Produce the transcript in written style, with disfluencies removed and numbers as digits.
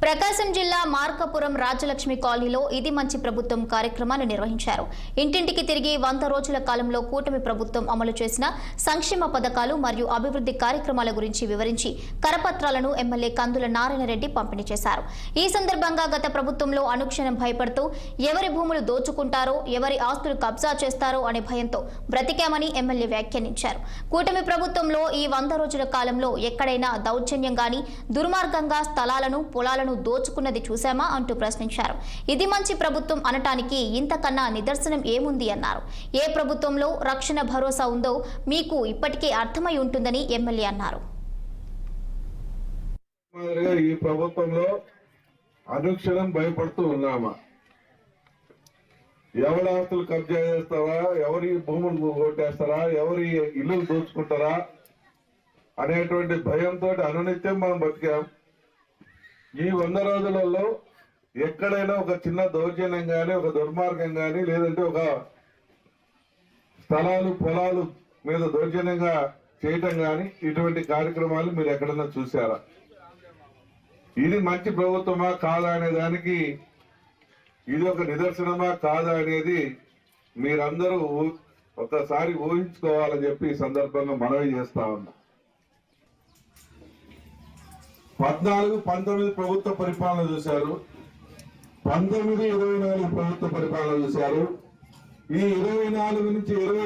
ప్రకాశం జిల్లా మార్కాపురం రాజలక్ష్మి కాలనీలో ఇది మంచి ప్రభుత్వం కార్యక్రమాన్ని నిర్వహించారు. ఇంటింటికి తిరిగి 100 రోజుల కాలంలో కూటమి ప్రభుత్వం అమలు చేసిన సంక్షేమ పథకాలు మరియు అభివృద్ధి కార్యక్రమాల గురించి వివరించి కరపత్రాలను ఎమ్మెల్యే కందుల నారాయణ రెడ్డి పంపిణీ చేశారు. ఈ సందర్భంగా గత ప్రభుత్వంలో అనుక్షణం భయపడుతూ ఎవరి భూములు దోచుకుంటారో, ఎవరి ఆస్తులు కబ్జా చేస్తారో అనే భయంతో బ్రతికామని ఎమ్మెల్యే వ్యాఖ్యానించారు. కూటమి ప్రభుత్వంలో ఈ 100 రోజుల కాలంలో ఎక్కడైనా దౌర్జన్యంగాని దుర్మార్గంగా స్థలాలను, పొలాలను దోచుకున్నది చూశామా అంటూ ప్రశ్నించారు. ఇది మంచి ప్రభుత్వం అనటానికి ఇంతకన్నా నిదర్శనం ఏముంది అన్నారు. ఏ ప్రభుత్వంలో రక్షణ భరోసా ఉందో మీకు ఇప్పటికే అర్థమై ఉంటుందని ఎమ్మెల్యే అన్నారు. ఈ ప్రభుత్వంలో అనుక్షణం భయపడుతూ ఉన్నామా? ఎవరి ఆస్తులు కబ్జా చేస్తారా, ఎవరి భూములు కొట్టేస్తారా, ఎవరి ఇల్లు దోచుకుంటారా అనేటువంటి భయంతో అనునిత్యం మనం బతికాం. ఈ 100 రోజులలో ఎక్కడైనా ఒక చిన్న దౌర్జన్యం కానీ, ఒక దుర్మార్గం కానీ, లేదంటే ఒక స్థలాలు పొలాలు మీద దౌర్జన్యంగా చేయటం కానీ ఇటువంటి కార్యక్రమాలు మీరు ఎక్కడైనా చూసారా? ఇది మంచి ప్రభుత్వమా కాదా అనే దానికి ఇది ఒక నిదర్శనమా కాదా అనేది మీరందరూ ఒకసారి ఊహించుకోవాలని చెప్పి ఈ సందర్భంగా మనవి చేస్తా ఉన్నా. 14-19 ప్రభుత్వ పరిపాలన చూశారు, 19-24 ప్రభుత్వ పరిపాలన చూశారు. ఈ 24 నుంచి 20